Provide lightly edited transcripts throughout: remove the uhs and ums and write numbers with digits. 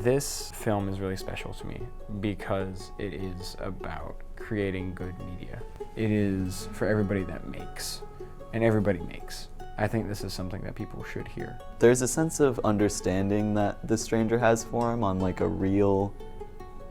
This film is really special to me because it is about creating good media. It is for everybody that makes, and everybody makes. I think this is something that people should hear. There's a sense of understanding that the stranger has for him on like a real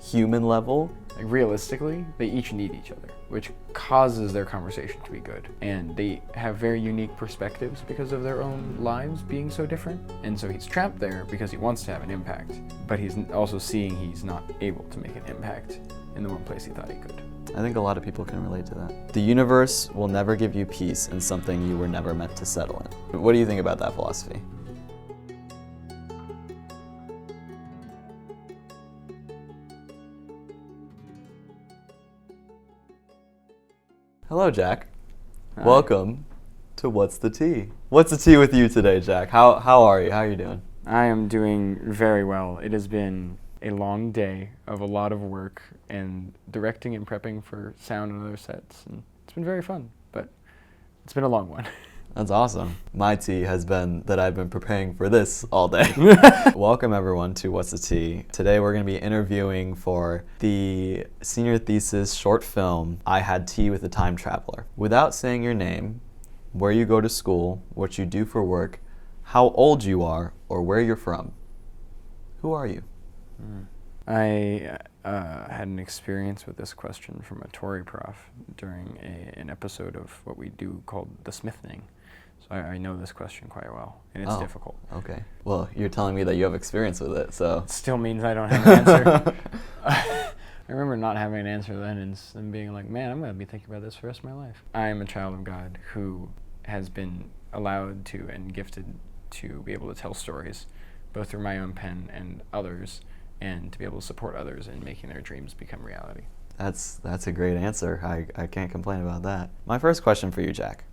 human level. Like realistically, they each need each other, which causes their conversation to be good. And they have very unique perspectives because of their own lives being so different. And so he's trapped there because he wants to have an impact, but he's also seeing he's not able to make an impact in the one place he thought he could. I think a lot of people can relate to that. The universe will never give you peace in something you were never meant to settle in. What do you think about that philosophy? Hello, Jack. Hi. Welcome to What's the Tea? What's the tea with you today, Jack? How are you? How are you doing? I am doing very well. It has been a long day of a lot of work and directing and prepping for sound and other sets, and it's been very fun, but it's been a long one. That's awesome. My tea has been that I've been preparing for this all day. Welcome everyone to What's the Tea? Today we're going to be interviewing for the senior thesis short film, I Had Tea with a Time Traveler. Without saying your name, where you go to school, what you do for work, how old you are, or where you're from, who are you? I had an experience with this question from a Tory prof during an episode of what we do called The Smithing. So I know this question quite well, and it's difficult. Okay. Well, you're telling me that you have experience with it, so. It still means I don't have an answer. I remember not having an answer then and being like, man, I'm going to be thinking about this for the rest of my life. I am a child of God who has been allowed to and gifted to be able to tell stories, both through my own pen and others, and to be able to support others in making their dreams become reality. That's a great answer. I can't complain about that. My first question for you, Jack,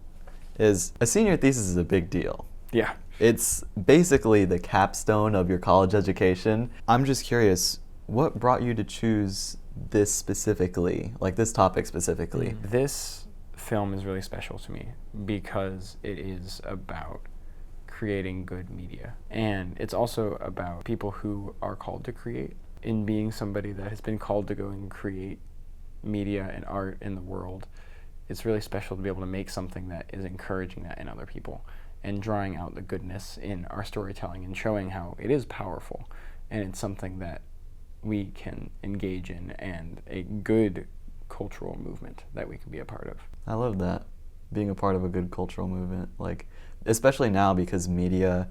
is a senior thesis is a big deal. Yeah. It's basically the capstone of your college education. I'm just curious, what brought you to choose this specifically, like this topic specifically? This film is really special to me because it is about creating good media. And it's also about people who are called to create. In being somebody that has been called to go and create media and art in the world, it's really special to be able to make something that is encouraging that in other people and drawing out the goodness in our storytelling and showing how it is powerful and it's something that we can engage in and a good cultural movement that we can be a part of. I love that, being a part of a good cultural movement, like especially now because media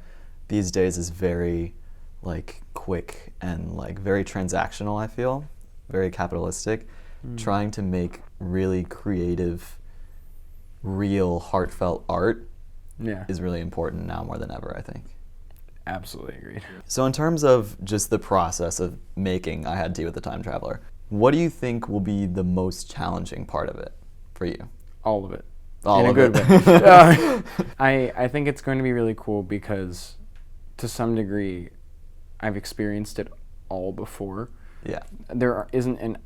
these days is very like quick and like very transactional, I feel, very capitalistic. Trying to make really creative, real, heartfelt art is really important now more than ever, I think. Absolutely agreed. So in terms of just the process of making I Had Tea with a Time Traveler, what do you think will be the most challenging part of it for you? All of it. All in of a good it. way. I think it's going to be really cool because to some degree I've experienced it all before. Yeah. There isn't an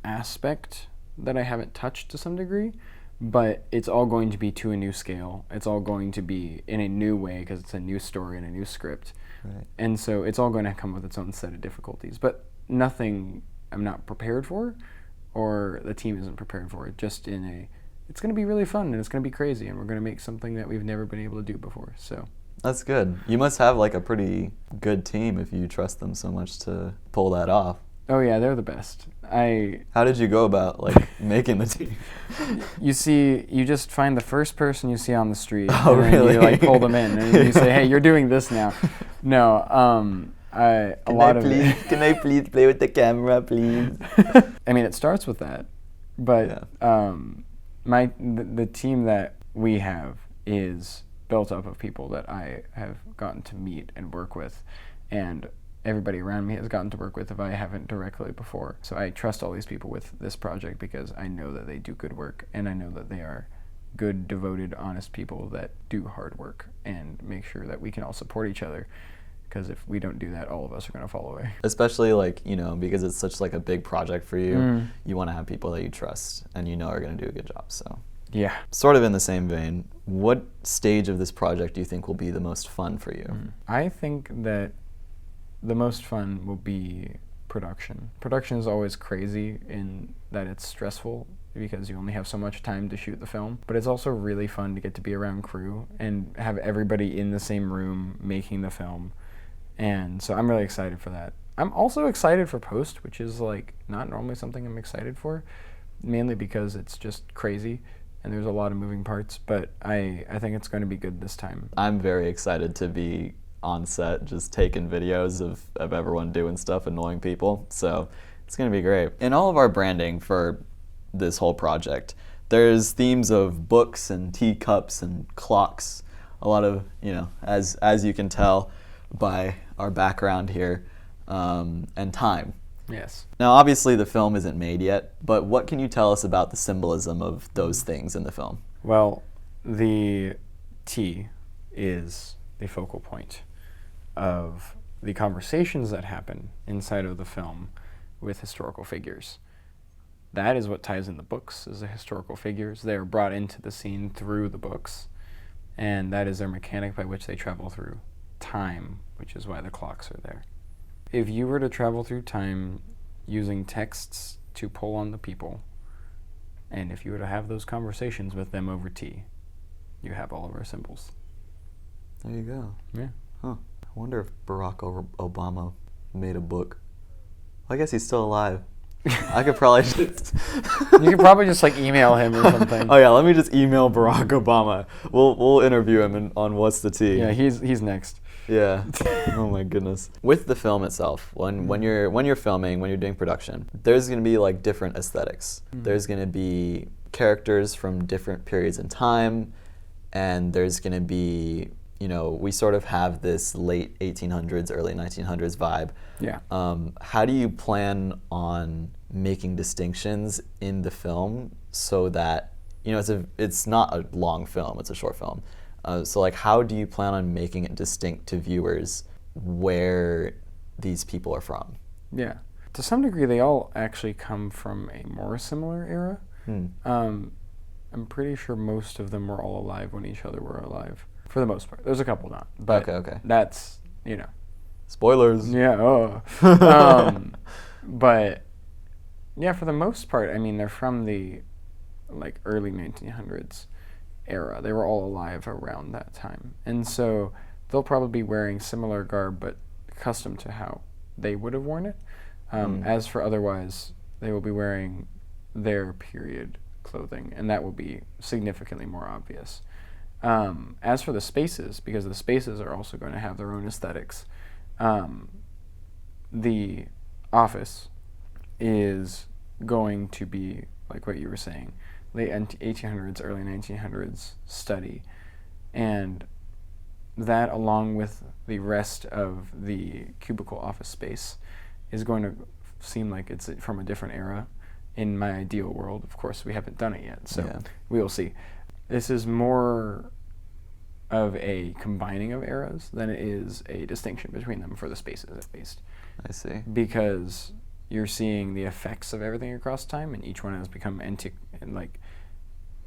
aspect that I haven't touched to some degree, but it's all going to be to a new scale. It's all going to be in a new way because it's a new story and a new script. Right. And so it's all going to come with its own set of difficulties, but nothing I'm not prepared for or the team isn't prepared for. It's going to be really fun and it's going to be crazy and we're going to make something that we've never been able to do before. So that's good. You must have like a pretty good team if you trust them so much to pull that off. Oh yeah, they're the best. How did you go about like making the team? You just find the first person you see on the street and then really? you like pull them in and you say, hey, you're doing this now. No, Can I please play with the camera, please? I mean, it starts with that, but the team that we have is built up of people that I have gotten to meet and work with, and everybody around me has gotten to work with if I haven't directly before. So I trust all these people with this project because I know that they do good work and I know that they are good, devoted, honest people that do hard work and make sure that we can all support each other, because if we don't do that, all of us are going to fall away. Especially like, because it's such like a big project for you, you want to have people that you trust and are going to do a good job. So Yeah. Sort of in the same vein, what stage of this project do you think will be the most fun for you? I think that the most fun will be production. Production is always crazy in that it's stressful because you only have so much time to shoot the film, but it's also really fun to get to be around crew and have everybody in the same room making the film. And so I'm really excited for that. I'm also excited for post, which is like not normally something I'm excited for, mainly because it's just crazy and there's a lot of moving parts, but I think it's going to be good this time. I'm very excited to be on set, just taking videos of everyone doing stuff, annoying people. So it's going to be great. In all of our branding for this whole project, there's themes of books and teacups and clocks. A lot of, as you can tell by our background here, and time. Yes. Now, obviously, the film isn't made yet, but what can you tell us about the symbolism of those things in the film? Well, the T is the focal point of the conversations that happen inside of the film with historical figures. That is what ties in the books, is the historical figures. They are brought into the scene through the books, and that is their mechanic by which they travel through time, which is why the clocks are there. If you were to travel through time using texts to pull on the people, and if you were to have those conversations with them over tea, you have all of our symbols. There you go. Yeah. Huh. I wonder if Barack Obama made a book. Well, I guess he's still alive. I could probably just... You could probably just email him or something. Oh yeah, let me just email Barack Obama. We'll interview him on What's the Tea. Yeah, he's next. Yeah. Oh my goodness. With the film itself, when you're filming, when you're doing production, there's going to be like different aesthetics. There's going to be characters from different periods in time, and there's going to be, we sort of have this late 1800s, early 1900s vibe. Yeah. How do you plan on making distinctions in the film so that, it's not a long film, it's a short film. So like, how do you plan on making it distinct to viewers where these people are from? Yeah. To some degree, they all actually come from a more similar era. I'm pretty sure most of them were all alive when each other were alive. For the most part. There's a couple not. But okay. That's, Spoilers. Yeah, but, yeah, for the most part, they're from the, early 1900s era. They were all alive around that time. And so they'll probably be wearing similar garb, but custom to how they would have worn it. As for otherwise, they will be wearing their period clothing, and that will be significantly more obvious. As for the spaces, because the spaces are also going to have their own aesthetics, the office is going to be, like what you were saying, late 1800s, early 1900s study. And that, along with the rest of the cubicle office space, is going to seem like it's from a different era. In my ideal world, of course, we haven't done it yet, so we will see. This is more of a combining of eras than it is a distinction between them for the spaces, at least. I see. Because you're seeing the effects of everything across time, and each one has become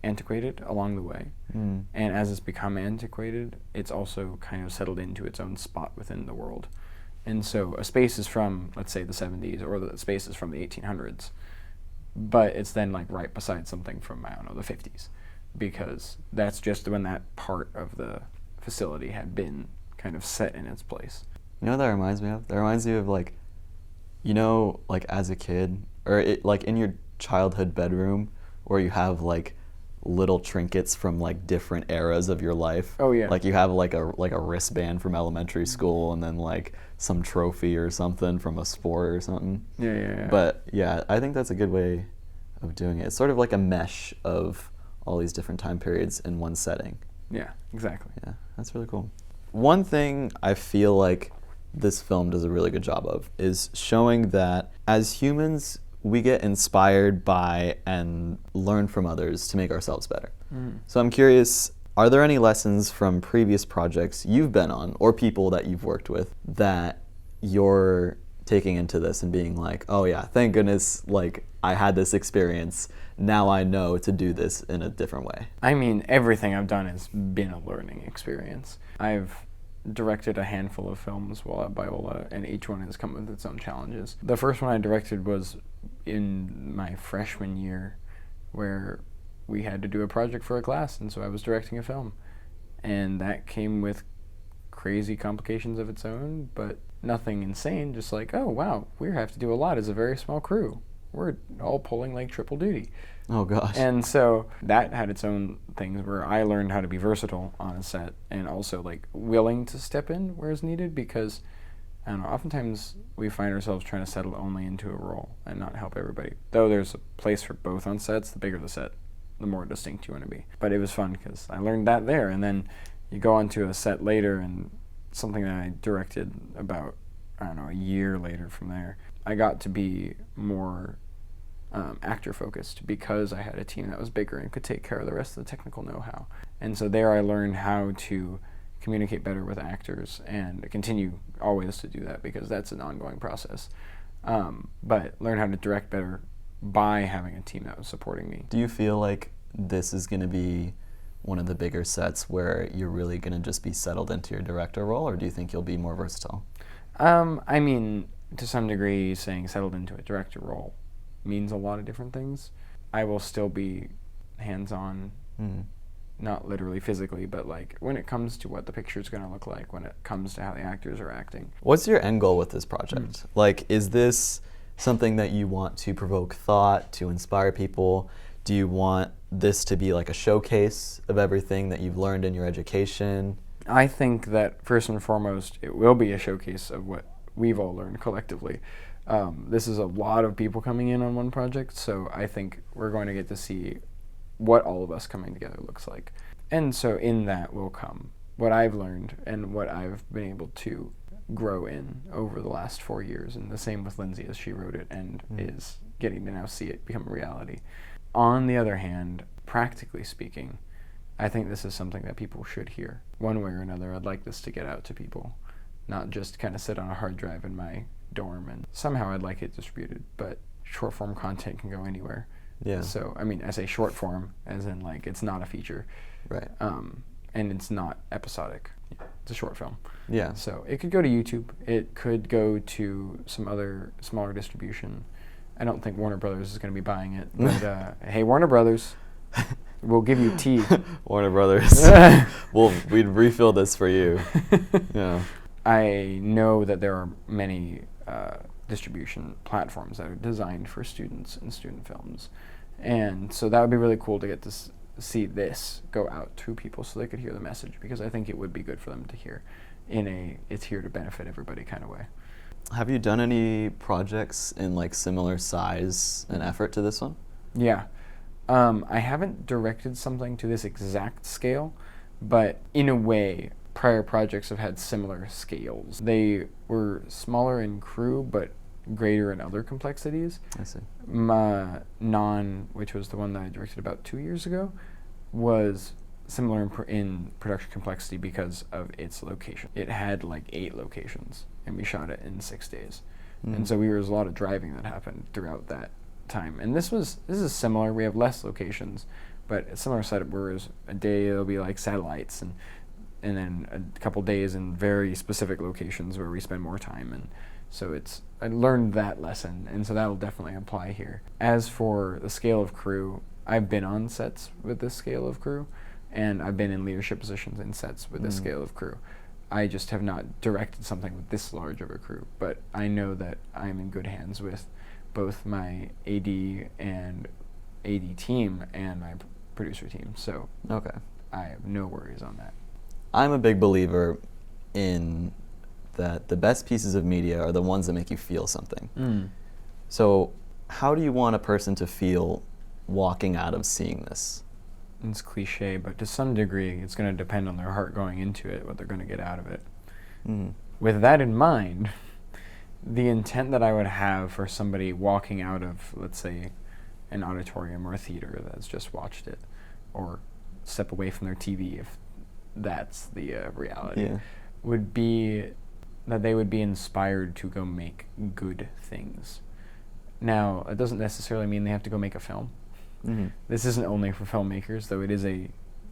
antiquated along the way. And as it's become antiquated, it's also kind of settled into its own spot within the world. And so a space is from, let's say, the 70s, or the space is from the 1800s, but it's then right beside something from, the 50s, because that's just when that part of the facility had been kind of set in its place. You know what that reminds me of? That reminds me of as a kid, or in your childhood bedroom, where you have little trinkets from different eras of your life. Oh yeah. You have a wristband from elementary school, and then some trophy or something from a sport or something. Yeah. But yeah, I think that's a good way of doing it. It's sort of like a mesh of all these different time periods in one setting. Yeah, exactly. Yeah, that's really cool. One thing I feel like this film does a really good job of is showing that as humans, we get inspired by and learn from others to make ourselves better. So I'm curious, are there any lessons from previous projects you've been on, or people that you've worked with, that you're taking into this and being oh yeah, thank goodness, I had this experience, now I know to do this in a different way? Everything I've done has been a learning experience. I've directed a handful of films while at Biola, and each one has come with its own challenges. The first one I directed was in my freshman year, where we had to do a project for a class, and so I was directing a film. And that came with crazy complications of its own, but nothing insane, just like, oh wow, we have to do a lot as a very small crew. We're all pulling like triple duty. Oh gosh. And so that had its own things where I learned how to be versatile on a set and also like willing to step in where it's needed, because I don't know, oftentimes we find ourselves trying to settle only into a role and not help everybody. Though there's a place for both on sets, the bigger the set, the more distinct you want to be. But it was fun because I learned that there, and then you go onto a set later and something that I directed about, I don't know, a year later from there, I got to be more actor focused because I had a team that was bigger and could take care of the rest of the technical know-how. And so there I learned how to communicate better with actors and continue always to do that because that's an ongoing process. But learn how to direct better by having a team that was supporting me. Do you feel like this is going to be one of the bigger sets where you're really going to just be settled into your director role, or do you think you'll be more versatile? I mean, to some degree, saying settled into a director role means a lot of different things. I will still be hands-on, not literally physically, but like when it comes to what the picture's going to look like, when it comes to how the actors are acting. What's your end goal with this project? Like, is this something that you want to provoke thought, to inspire people? Do you want this to be like a showcase of everything that you've learned in your education? I think that first and foremost, it will be a showcase of what we've all learned collectively. This is a lot of people coming in on one project, so I think we're going to get to see what all of us coming together looks like. And so in that will come what I've learned and what I've been able to grow in over the last 4 years, and the same with Lindsey as she wrote it and is getting to now see it become a reality. On the other hand, practically speaking, I think this is something that people should hear. One way or another, I'd like this to get out to people, not just kind of sit on a hard drive in my dorm, and somehow I'd like it distributed, but short form content can go anywhere. Yeah. So, I mean, I say short form as in like it's not a feature. Right. And it's not episodic. It's a short film. Yeah. So it could go to YouTube. It could go to some other smaller distribution. I don't think Warner Brothers is going to be buying it. But hey, Warner Brothers, we'll give you tea. Warner Brothers, we'd refill this for you. Yeah. I know that there are many distribution platforms that are designed for students and student films. And so that would be really cool to get to see this go out to people so they could hear the message, because I think it would be good for them to hear in a it's here to benefit everybody kind of way. Have you done any projects in like similar size and effort to this one? Yeah. I haven't directed something to this exact scale, but in a way, prior projects have had similar scales. They were smaller in crew, but greater in other complexities. I see. Non, which was the one that I directed about 2 years ago, was similar in production complexity because of its location. It had like 8 locations, and we shot it in 6 days. And so there was a lot of driving that happened throughout that time. And this is similar. We have less locations, but a similar setup where a day it'll be like satellites, and then a couple days in very specific locations where we spend more time. And so I learned that lesson, and so that will definitely apply here. As for the scale of crew, I've been on sets with this scale of crew, and I've been in leadership positions in sets with this scale of crew. I just have not directed something with this large of a crew, but I know that I'm in good hands with both my AD and AD team and my producer team, so Okay. I have no worries on that. I'm a big believer in that the best pieces of media are the ones that make you feel something. So how do you want a person to feel walking out of seeing this? It's cliche, but to some degree, it's going to depend on their heart going into it, what they're going to get out of it. With that in mind, the intent that I would have for somebody walking out of, let's say, an auditorium or a theater that's just watched it, or step away from their TV if that's the reality, would be that they would be inspired to go make good things. Now, it doesn't necessarily mean they have to go make a film. This isn't only for filmmakers, though it is a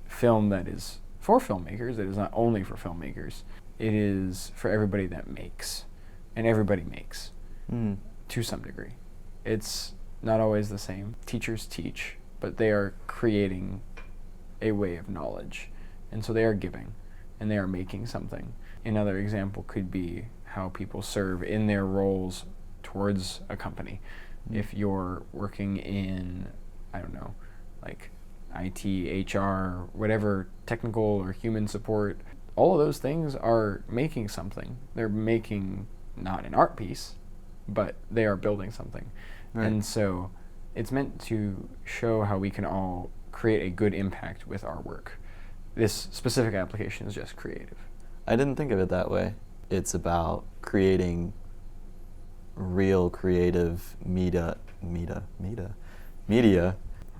film that is for filmmakers. It is not only for filmmakers. it is for everybody that makes, and everybody makes Mm. to some degree. It's not always the same. Teachers teach, but they are creating a way of knowledge, and so they are giving, and they are making something. Another example could be how people serve in their roles towards a company. If you're working in, I don't know, like IT, HR, whatever, technical or human support, all of those things are making something. They're making not an art piece, but they are building something. Right. And so it's meant to show how we can all create a good impact with our work. This specific application is just creative. I didn't think of it that way. It's about creating real creative media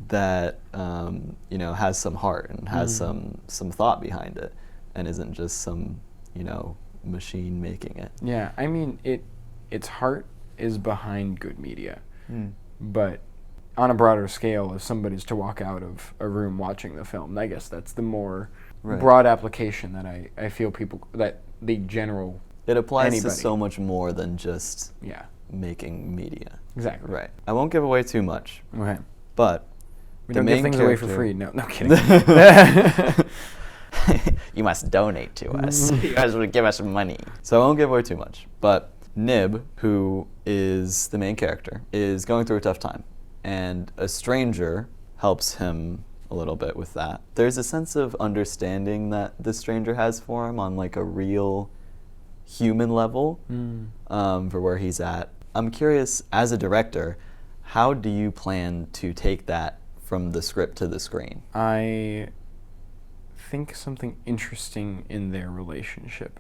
that has some heart and has some thought behind it, and isn't just some machine making it. Yeah, I mean, its heart is behind good media, but on a broader scale, if somebody's to walk out of a room watching the film, I guess that's the more broad application that I feel that the general. It applies anybody. to so much more than just making media. Exactly. Right. I won't give away too much. Okay. But we the don't main give things character, away for free. No kidding. You must donate to us. You guys would give us money. So I won't give away too much. But Nib, who is the main character, is going through a tough time, and a stranger helps him a little bit with that. There's a sense of understanding that the stranger has for him on like a real human level for where he's at. I'm curious, as a director, how do you plan to take that from the script to the screen? I think something interesting in their relationship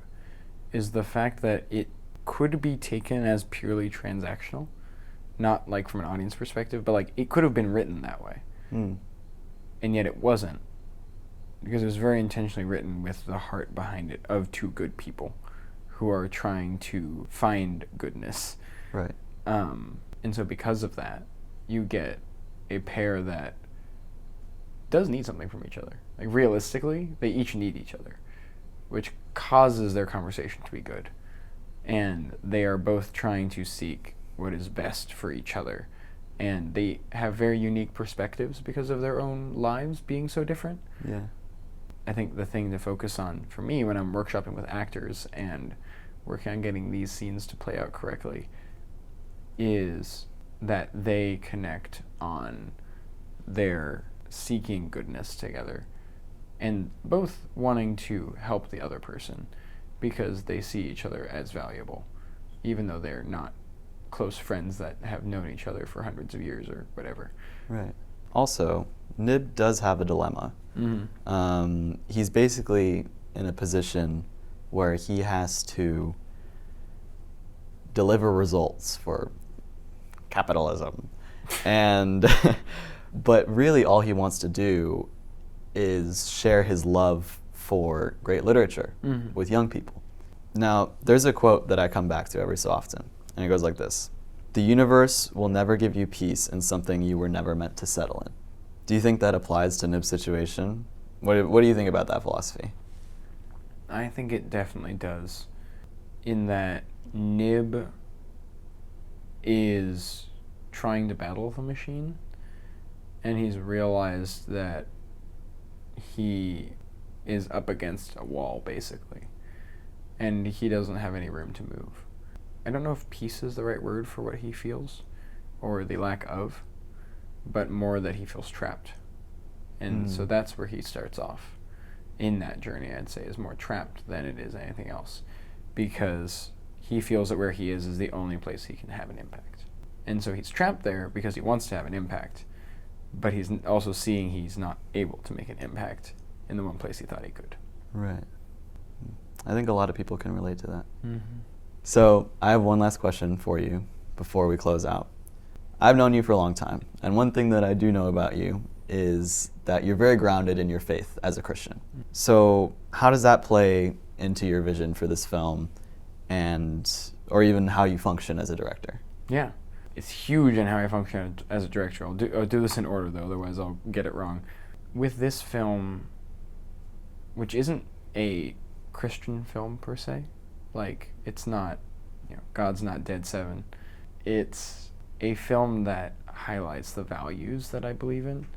is the fact that it could be taken as purely transactional, not like from an audience perspective, but like it could have been written that way. And yet it wasn't, because it was very intentionally written with the heart behind it of two good people who are trying to find goodness. Right. And so because of that, you get a pair that does need something from each other. Like realistically, they each need each other, which causes their conversation to be good. And they are both trying to seek what is best for each other. And they have very unique perspectives because of their own lives being so different. Yeah. I think the thing to focus on for me when I'm workshopping with actors and working on getting these scenes to play out correctly is that they connect on their seeking goodness together and both wanting to help the other person because they see each other as valuable, even though they're not close friends that have known each other for hundreds of years or whatever. Right. Also, Nib does have a dilemma. He's basically in a position where he has to deliver results for capitalism. And but really all he wants to do is share his love for great literature with young people. Now, there's a quote that I come back to every so often, and it goes like this: "The universe will never give you peace in something you were never meant to settle in." Do you think that applies to Nib's situation? What do you think about that philosophy? I think it definitely does, in that Nib is trying to battle the machine, and he's realized that he is up against a wall, basically, and he doesn't have any room to move. I don't know if peace is the right word for what he feels, or the lack of, but more that he feels trapped. And so that's where he starts off in that journey, I'd say, is more trapped than it is anything else, because he feels that where he is the only place he can have an impact. And so he's trapped there because he wants to have an impact, but he's also seeing he's not able to make an impact in the one place he thought he could. Right. I think a lot of people can relate to that. So I have one last question for you before we close out. I've known you for a long time, and one thing that I do know about you is that you're very grounded in your faith as a Christian. So how does that play into your vision for this film, or even how you function as a director? Yeah, it's huge in how I function as a director. I'll do this in order, though, otherwise I'll get it wrong. With this film, which isn't a Christian film per se. Like, it's not, God's Not Dead 7. It's a film that highlights the values that I believe in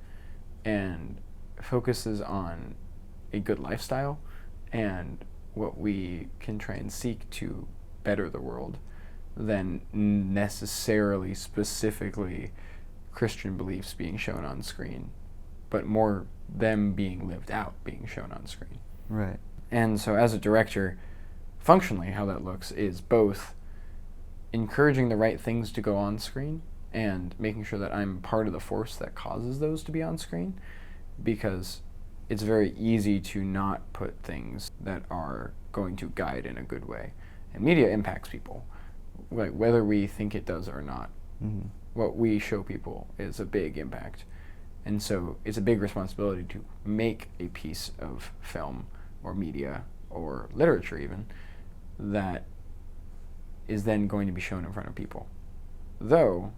and focuses on a good lifestyle and what we can try and seek to better the world than necessarily specifically Christian beliefs being shown on screen, but more them being lived out, being shown on screen. Right. And so as a director, functionally how that looks is both encouraging the right things to go on screen and making sure that I'm part of the force that causes those to be on screen, because it's very easy to not put things that are going to guide in a good way. And media impacts people, like whether we think it does or not. Mm-hmm. What we show people is a big impact. And so it's a big responsibility to make a piece of film or media or literature even that is then going to be shown in front of people. Though,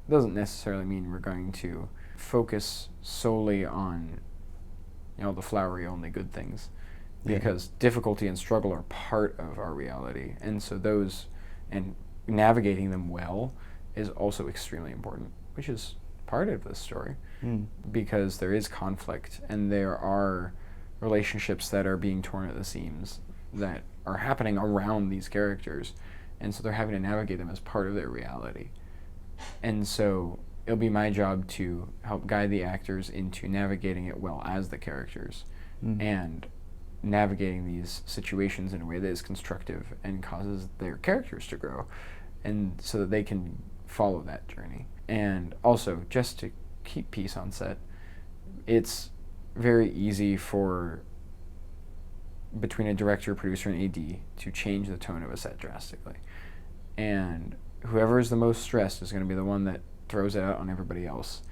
it doesn't necessarily mean we're going to focus solely on, the flowery only good things, because difficulty and struggle are part of our reality. And so those, and navigating them well is also extremely important, which is part of this story, because there is conflict and there are relationships that are being torn at the seams that are happening around these characters, and so they're having to navigate them as part of their reality. And so it'll be my job to help guide the actors into navigating it well as the characters, and navigating these situations in a way that is constructive and causes their characters to grow, and so that they can follow that journey. And also, just to keep peace on set, it's very easy for between a director, producer, and AD to change the tone of a set drastically. And whoever is the most stressed is going to be the one that throws it out on everybody else.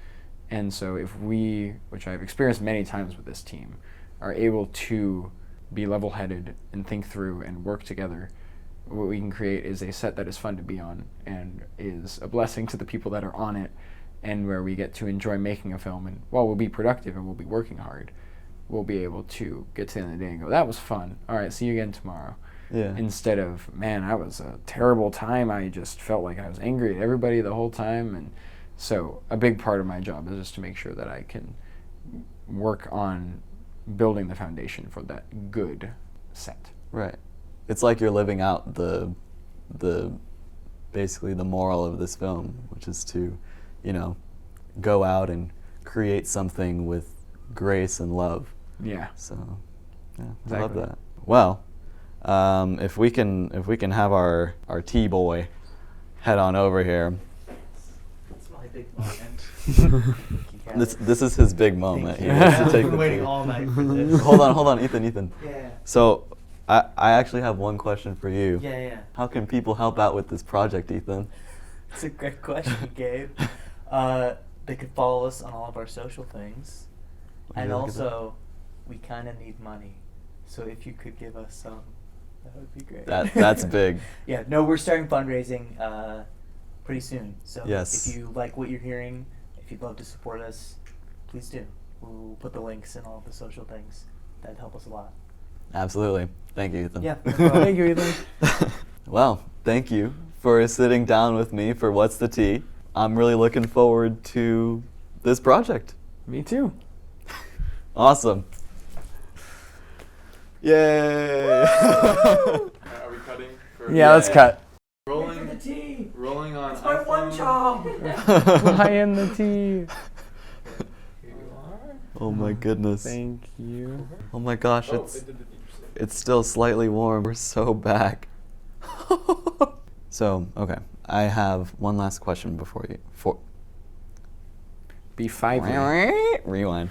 And so if we, which I've experienced many times with this team, are able to be level-headed and think through and work together, what we can create is a set that is fun to be on and is a blessing to the people that are on it, and where we get to enjoy making a film. And while we'll be productive and we'll be working hard, we'll be able to get to the end of the day and go, that was fun. All right, see you again tomorrow. Yeah. Instead of, man, that was a terrible time. I just felt like I was angry at everybody the whole time. And so a big part of my job is just to make sure that I can work on building the foundation for that good set. Right. It's like you're living out the basically the moral of this film, which is to, go out and create something with grace and love. Yeah. So, yeah, Exactly. I love that. Well, if we can have our T-boy head on over here. It's my big moment. This is his big moment. He wants to take I've been the waiting lead. all night for this. Hold on, Ethan. Yeah. So, I actually have one question for you. Yeah. How can people help out with this project, Ethan? It's a great question, Gabe. They could follow us on all of our social things. Yeah, And look at also, we kind of need money. So if you could give us some, that would be great. That's big. Yeah, no, we're starting fundraising pretty soon. So Yes. if you like what you're hearing, if you'd love to support us, please do. We'll put the links in all of the social things. That'd help us a lot. Absolutely. Thank you, Ethan. Yeah. no problem. Thank you, Ethan. Well, thank you for sitting down with me for What's the Tea. I'm really looking forward to this project. Me too. Awesome. Yay! Are we cutting? For Yeah, let's cut. Rolling, the tea. rolling on It's my one iPhone. job. Fly in the tea. Here you are. Oh my goodness. Thank you. Oh my gosh, Oh, it's it did the deep save. it's still slightly warm. We're so back. So, okay. I have one last question before you. Be 5. Rewind.